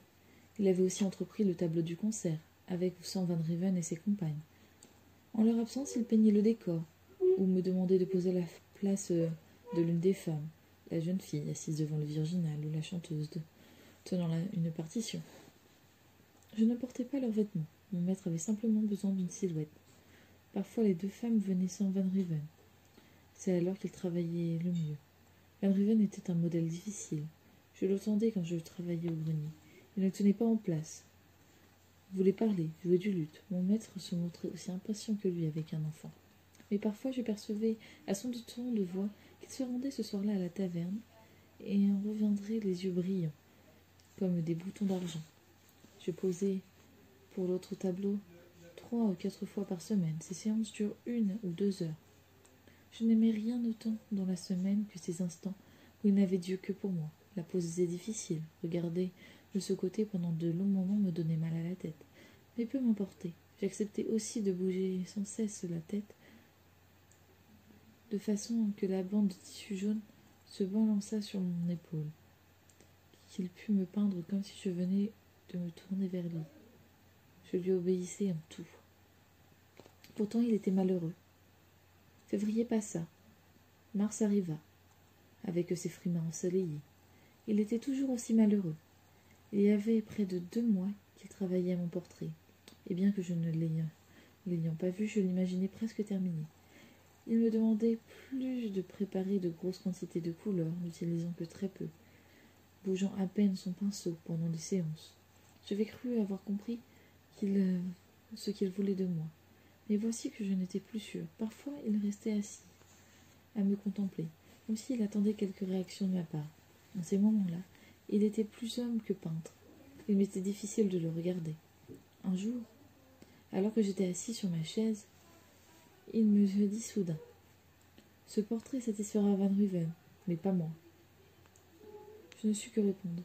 Il avait aussi entrepris le tableau du concert, avec ou sans Van Riven et ses compagnes. En leur absence, il peignait le décor, ou me demandait de poser la place de l'une des femmes, la jeune fille assise devant le virginal ou la chanteuse tenant une partition. Je ne portais pas leurs vêtements. Mon maître avait simplement besoin d'une silhouette. Parfois, les deux femmes venaient sans Van Riven. C'est alors qu'il travaillait le mieux. Van Riven était un modèle difficile. Je l'entendais quand je travaillais au grenier. Il ne tenait pas en place. Il voulait parler, jouer du luth. Mon maître se montrait aussi impatient que lui avec un enfant. Mais parfois je percevais, à son ton de voix, qu'il se rendait ce soir-là à la taverne et en reviendrait les yeux brillants, comme des boutons d'argent. Je posais pour l'autre tableau 3 ou 4 fois par semaine. Ces séances durent 1 ou 2 heures. Je n'aimais rien autant dans la semaine que ces instants où il n'avait Dieu que pour moi. La pose était difficile. Regarder de ce côté pendant de longs moments me donnait mal à la tête. Mais peu m'importait. J'acceptais aussi de bouger sans cesse la tête, de façon que la bande de tissu jaune se balançât sur mon épaule, qu'il pût me peindre comme si je venais de me tourner vers lui. Je lui obéissais en tout. Pourtant il était malheureux. Février passa. Mars arriva, avec ses frimas ensoleillés. Il était toujours aussi malheureux. Il y avait près de 2 mois qu'il travaillait à mon portrait, et bien que je ne l'ayant pas vu, je l'imaginais presque terminé. Il me demandait plus de préparer de grosses quantités de couleurs, n'utilisant que très peu, bougeant à peine son pinceau pendant les séances. J'avais cru avoir compris ce qu'il voulait de moi. Mais voici que je n'étais plus sûre. Parfois, il restait assis, à me contempler, comme s'il attendait quelque réaction de ma part. En ces moments-là, il était plus homme que peintre. Il m'était difficile de le regarder. Un jour, alors que j'étais assis sur ma chaise, il me dit soudain: « Ce portrait satisfera Van Ruven, mais pas moi. » Je ne sus que répondre.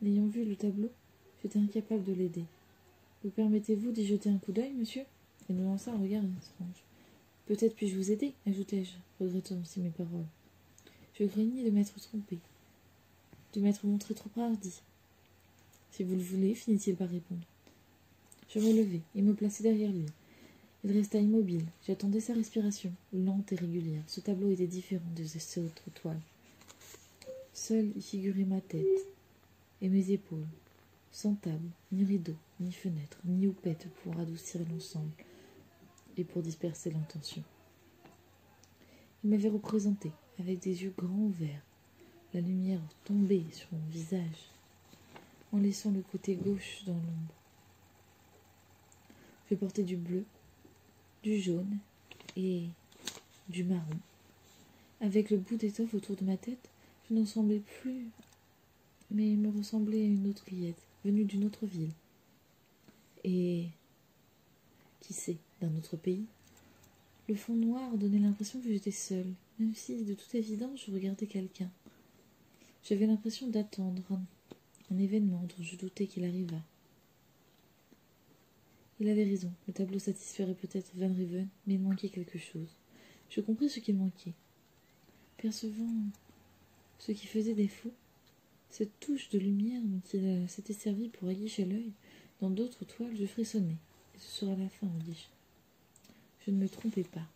N'ayant vu le tableau, j'étais incapable de l'aider. « Vous permettez-vous d'y jeter un coup d'œil, monsieur ?» Il me lança un regard étrange. « Peut-être puis-je vous aider ?» ajoutai-je, regrettant aussi mes paroles. Je craignis de m'être trompé, de m'être montré trop hardi. « Si vous le voulez, finit-il par répondre. Je me levai et me plaçai derrière lui. Il resta immobile. J'attendais sa respiration, lente et régulière. Ce tableau était différent de ces autres toiles. Seule y figurait ma tête et mes épaules, sans table, ni rideau, ni fenêtre, ni houppette pour adoucir l'ensemble et pour disperser l'intention. Il m'avait représenté, avec des yeux grands ouverts, la lumière tombait sur mon visage, en laissant le côté gauche dans l'ombre. Je portais du bleu, du jaune et du marron. Avec le bout d'étoffe autour de ma tête, je n'en semblais plus, mais me ressemblait à une autre fillette, venue d'une autre ville. Et, qui sait, d'un autre pays. Le fond noir donnait l'impression que j'étais seule, même si, de toute évidence, je regardais quelqu'un. J'avais l'impression d'attendre un événement dont je doutais qu'il arrivât. Il avait raison, le tableau satisferait peut-être Van Riven, mais il manquait quelque chose. Je compris ce qu'il manquait. Percevant ce qui faisait défaut, cette touche de lumière dont il s'était servi pour aguicher l'œil, dans d'autres toiles, je frissonnai. Et ce sera la fin, dis-je. Je ne me trompais pas.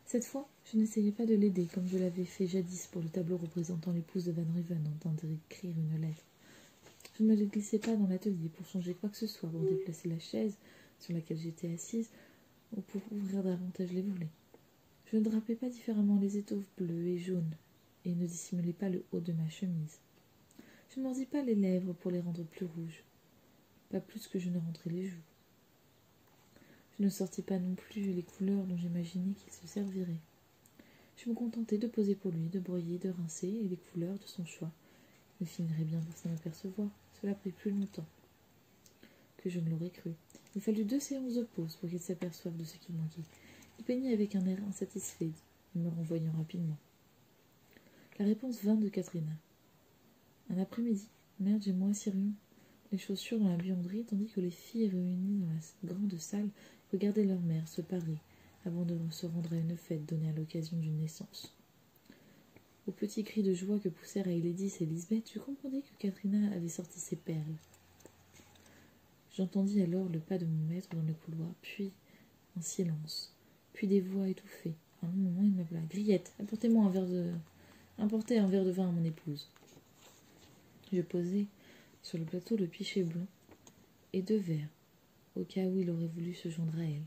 Cette fois, je n'essayais pas de l'aider, comme je l'avais fait jadis pour le tableau représentant l'épouse de Van Riven en train d'écrire une lettre. Je ne me glissais pas dans l'atelier pour changer quoi que ce soit, pour déplacer la chaise sur laquelle j'étais assise, ou pour ouvrir davantage les volets. Je ne drapais pas différemment les étoffes bleues et jaunes, et ne dissimulais pas le haut de ma chemise. Je ne mordis pas les lèvres pour les rendre plus rouges, pas plus que je ne rentrais les joues. Je ne sortis pas non plus les couleurs dont j'imaginais qu'il se servirait. Je me contentai de poser pour lui, de broyer, de rincer, et les couleurs de son choix. Il finirait bien par s'en apercevoir. Cela prit plus longtemps que je ne l'aurais cru. Il fallut 2 séances de pause pour qu'il s'aperçoive de ce qui manquait. Il peignit avec un air insatisfait, me renvoyant rapidement. La réponse vint de Katrina. Un après-midi, Merge et moi cirions les chaussures dans la buanderie, tandis que les filles réunies dans la grande salle regardaient leur mère se parer avant de se rendre à une fête donnée à l'occasion d'une naissance. Aux petits cris de joie que poussèrent Ailédis et Lisbeth, je comprenais que Katrina avait sorti ses perles. J'entendis alors le pas de mon maître dans le couloir, puis un silence, puis des voix étouffées. À un moment, il m'appela. « Griette, apportez un verre de vin à mon épouse. » Je posai sur le plateau le pichet blanc et 2 verres, au cas où il aurait voulu se joindre à elle.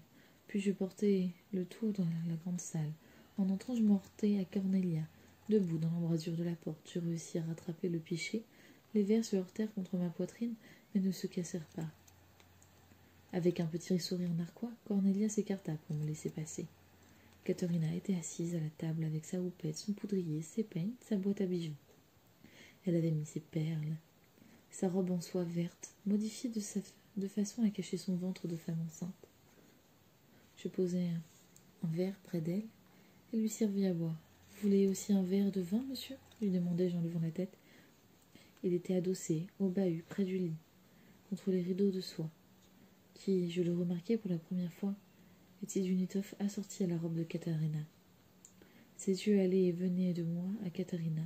Puis je portai le tout dans la grande salle. En entrant, je m'heurtai à Cornelia, debout dans l'embrasure de la porte. Je réussis à rattraper le pichet. Les verres se heurtèrent contre ma poitrine, mais ne se cassèrent pas. Avec un petit sourire narquois, Cornelia s'écarta pour me laisser passer. Caterina était assise à la table avec sa houppette, son poudrier, ses peignes, sa boîte à bijoux. Elle avait mis ses perles, sa robe en soie verte, modifiée de façon à cacher son ventre de femme enceinte. Je posai un verre près d'elle et lui servis à boire. « Vous voulez aussi un verre de vin, monsieur ?» lui demandai-je en levant la tête. Il était adossé au bahut près du lit, contre les rideaux de soie, qui, je le remarquai pour la première fois, était d'une étoffe assortie à la robe de Caterina. Ses yeux allaient et venaient de moi à Caterina.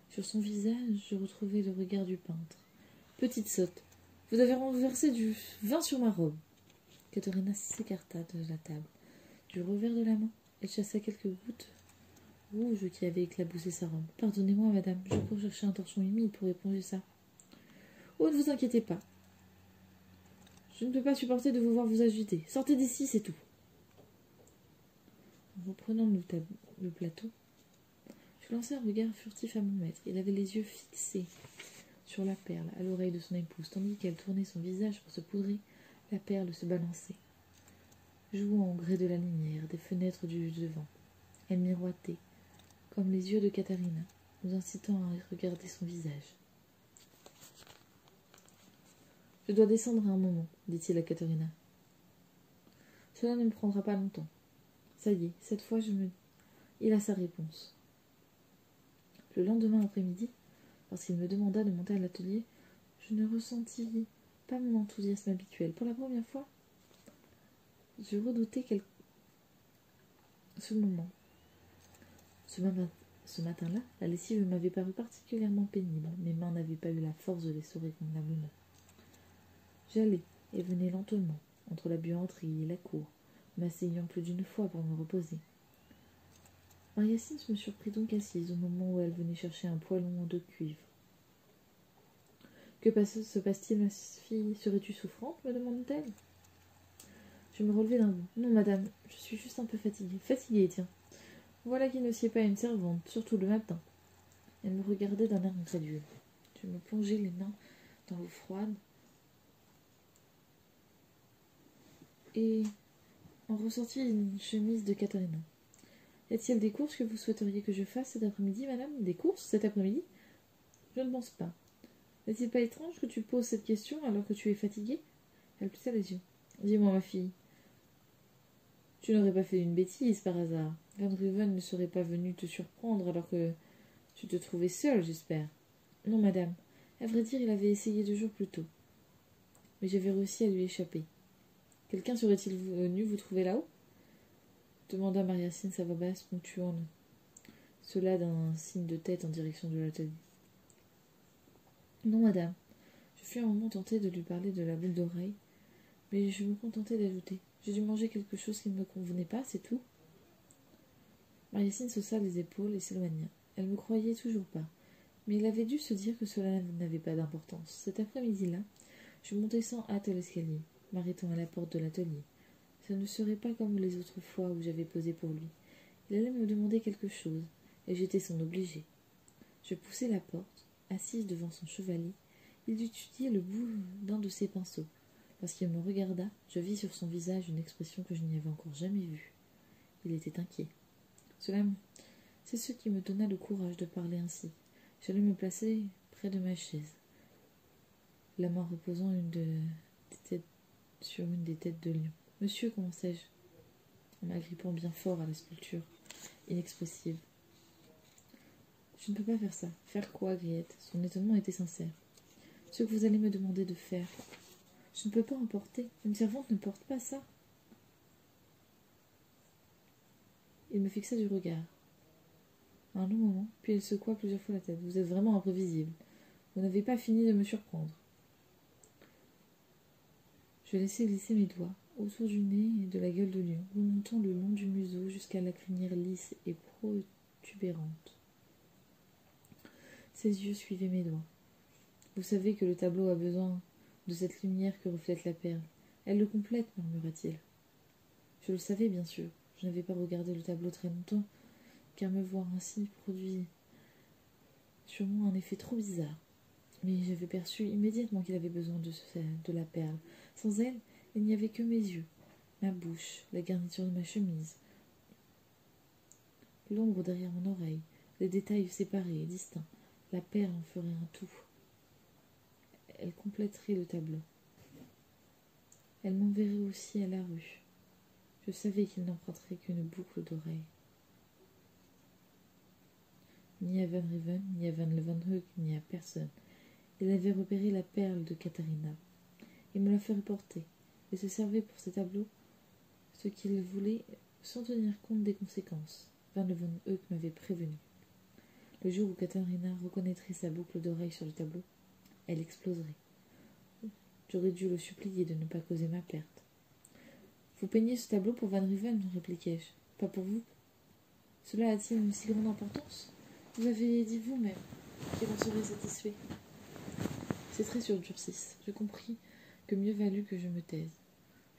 Sur son visage, je retrouvai le regard du peintre. « Petite sotte, vous avez renversé du vin sur ma robe. » Caterina s'écarta de la table. Du revers de la main, elle chassa quelques gouttes rouges qui avaient éclaboussé sa robe. « Pardonnez-moi, madame, je cours chercher un torchon humide pour éponger ça. »« Oh, ne vous inquiétez pas. Je ne peux pas supporter de vous voir vous agiter. Sortez d'ici, c'est tout. » En reprenant le plateau, je lançai un regard furtif à mon maître. Il avait les yeux fixés sur la perle à l'oreille de son épouse, tandis qu'elle tournait son visage pour se poudrer. La perle se balançait, jouant au gré de la lumière des fenêtres du devant. Elle miroitait, comme les yeux de Caterina, nous incitant à regarder son visage. « Je dois descendre à un moment, dit-il à Caterina. Cela ne me prendra pas longtemps. Ça y est, cette fois il a sa réponse. » Le lendemain après-midi, lorsqu'il me demanda de monter à l'atelier, je ne ressentis pas mon enthousiasme habituel. Pour la première fois, je redoutais ce moment. Ce matin-là, la lessive m'avait paru particulièrement pénible. Mes mains n'avaient pas eu la force de l'essorer convenablement. J'allais et venais lentement, entre la buanderie et la cour, m'asseyant plus d'une fois pour me reposer. Mariacine me surprit donc assise au moment où elle venait chercher un poêlon de cuivre. « Que se passe-t-il, ma fille? Serais-tu souffrante ?» me demanda-t-elle. Je me relevai d'un bond. « Non, madame, je suis juste un peu fatiguée. Fatiguée, tiens. Voilà qui ne sied pas à une servante, surtout le matin. » Elle me regardait d'un air incrédule. Je me plongeai les mains dans l'eau froide et en ressortis une chemise de Caterina. « Y a-t-il des courses que vous souhaiteriez que je fasse cet après-midi, madame? Des courses cet après-midi? Je ne pense pas. N'est-il pas étrange que tu poses cette question alors que tu es fatiguée? » Elle plissa les yeux. « Dis-moi, ma fille, tu n'aurais pas fait une bêtise par hasard? Van Ruven ne serait pas venu te surprendre alors que tu te trouvais seule, j'espère. » »« Non, madame. À vrai dire, il avait essayé 2 jours plus tôt. Mais j'avais réussi à lui échapper. »« Quelqu'un serait-il venu vous trouver là-haut » demanda Mariacine, sa voix basse, ponctuant cela d'un signe de tête en direction de l'atelier. « Non, madame. Je fus un moment tentée de lui parler de la boucle d'oreille, mais je me contentai d'ajouter. J'ai dû manger quelque chose qui ne me convenait pas, c'est tout. » Mariacine s'haussa les épaules et s'éloigna. Elle ne me croyait toujours pas, mais il avait dû se dire que cela n'avait pas d'importance. Cet après-midi-là, je montai sans hâte à l'escalier, m'arrêtant à la porte de l'atelier. Ce ne serait pas comme les autres fois où j'avais posé pour lui. Il allait me demander quelque chose, et j'étais son obligée. Je poussai la porte, assise devant son chevalet. Il étudiait le bout d'un de ses pinceaux. Lorsqu'il me regarda, je vis sur son visage une expression que je n'y avais encore jamais vue. Il était inquiet. C'est ce qui me donna le courage de parler ainsi. J'allais me placer près de ma chaise, la main reposant sur une des têtes de lion. « Monsieur, commençai-je, en m'agrippant bien fort à la sculpture inexpressive. « Je ne peux pas faire ça. »« Faire quoi, Griette ?» Son étonnement était sincère. « Ce que vous allez me demander de faire. Je ne peux pas en porter. Une servante ne porte pas ça. » Il me fixa du regard. Un long moment, puis elle secoua plusieurs fois la tête. Vous êtes vraiment imprévisible. Vous n'avez pas fini de me surprendre. Je laissai glisser mes doigts autour du nez et de la gueule de lion, remontant le long du museau jusqu'à la crinière lisse et protubérante. Ses yeux suivaient mes doigts. Vous savez que le tableau a besoin de cette lumière que reflète la perle. Elle le complète, murmura-t-il. Je le savais, bien sûr. Je n'avais pas regardé le tableau très longtemps, car me voir ainsi produit sur moi un effet trop bizarre. Mais j'avais perçu immédiatement qu'il avait besoin de la perle. Sans elle, il n'y avait que mes yeux, ma bouche, la garniture de ma chemise, l'ombre derrière mon oreille, les détails séparés et distincts. La perle en ferait un tout. Elle compléterait le tableau. Elle m'enverrait aussi à la rue. Je savais qu'il n'emprunterait qu'une boucle d'oreille. Ni à Van Riven, ni à Van Leeuwenhoek, ni à personne. Il avait repéré la perle de Katharina. Il me la ferait porter, et se servait pour ses tableaux ce qu'il voulait, sans tenir compte des conséquences. Van Leeuwenhoek m'avait prévenu. Le jour où Katharina reconnaîtrait sa boucle d'oreille sur le tableau, elle exploserait. J'aurais dû le supplier de ne pas causer ma perte. Vous peignez ce tableau pour Van Riven, répliquai-je. Pas pour vous. Cela a-t-il une si grande importance? Vous avez dit vous-même qu'il en serait satisfait. Ses traits surdurcissent. Je compris que mieux valut que je me taise.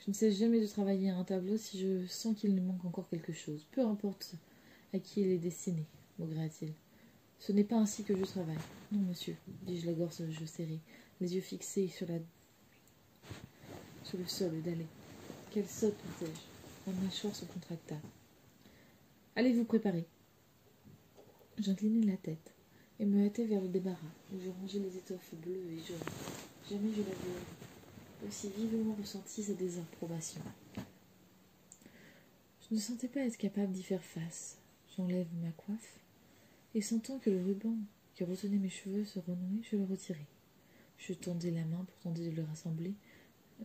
Je ne cesse jamais de travailler à un tableau si je sens qu'il nous manque encore quelque chose. Peu importe à qui il est destiné, maugréa-t-il. Ce n'est pas ainsi que je travaille. Non, monsieur, dis-je, la gorge serrée, les yeux fixés sur le sol dallé. Quelle sotte, pensai-je. Ma mâchoire se contracta. Allez vous préparer. J'inclinai la tête et me hâtai vers le débarras, où je rangeais les étoffes bleues et jaunes. Jamais je l'avais aussi vivement ressenti sa désapprobation. Je ne sentais pas être capable d'y faire face. J'enlève ma coiffe, et sentant que le ruban qui retenait mes cheveux se renouait, je le retirai. Je tendais la main pour tenter de le rassembler,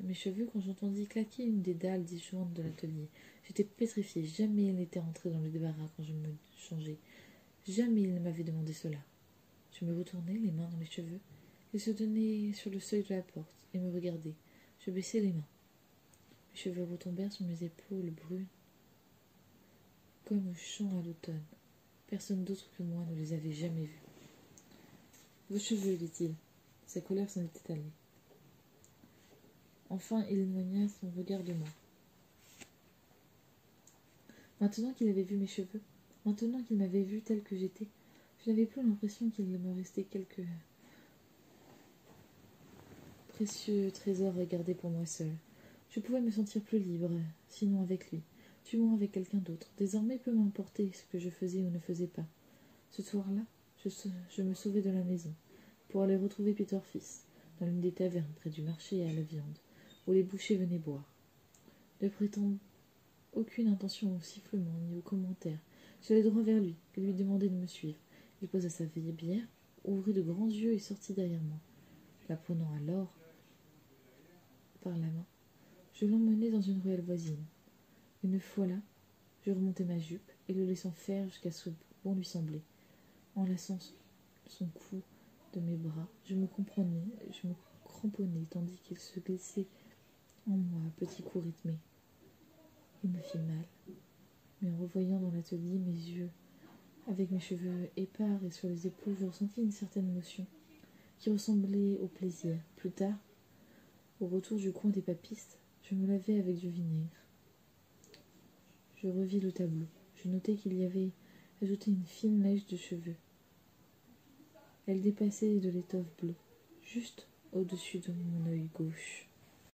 mes cheveux, quand j'entendis claquer une des dalles disjointes de l'atelier. J'étais pétrifiée. Jamais il n'était rentré dans le débarras quand je me changeais. Jamais il ne m'avait demandé cela. Je me retournai, les mains dans les cheveux. Il se tenait sur le seuil de la porte et me regardait. Je baissai les mains. Mes cheveux retombèrent sur mes épaules brunes, comme au champ à l'automne. Personne d'autre que moi ne les avait jamais vus. Vos cheveux, dit-il. Sa colère s'en était allée. Enfin, il éloigna son regard de moi. Maintenant qu'il avait vu mes cheveux, maintenant qu'il m'avait vue telle que j'étais, je n'avais plus l'impression qu'il me restait quelque précieux trésor à garder pour moi seule. Je pouvais me sentir plus libre, sinon avec lui, du moins avec quelqu'un d'autre. Désormais, peu m'importait ce que je faisais ou ne faisais pas. Ce soir-là, je me sauvai de la maison, pour aller retrouver Peter Fils, dans l'une des tavernes près du marché à la viande, où les bouchers venaient boire. Ne prétendant aucune intention au sifflement ni aux commentaires, j'allai droit vers lui et lui demandai de me suivre. Il posa sa vieille bière, ouvrit de grands yeux et sortit derrière moi. La prenant alors par la main, je l'emmenai dans une ruelle voisine. Une fois là, je remontai ma jupe et le laissant faire jusqu'à ce que bon lui semblait. Enlaçant son cou de mes bras, je me cramponnais tandis qu'il se glissait en moi à petits coups rythmés. Il me fit mal, mais en revoyant dans l'atelier mes yeux, avec mes cheveux épars et sur les épaules, je ressentis une certaine émotion qui ressemblait au plaisir. Plus tard, au retour du coin des papistes, je me lavai avec du vinaigre. Je revis le tableau. Je notai qu'il y avait ajouté une fine mèche de cheveux. Elle dépassait de l'étoffe bleue, juste au-dessus de mon œil gauche.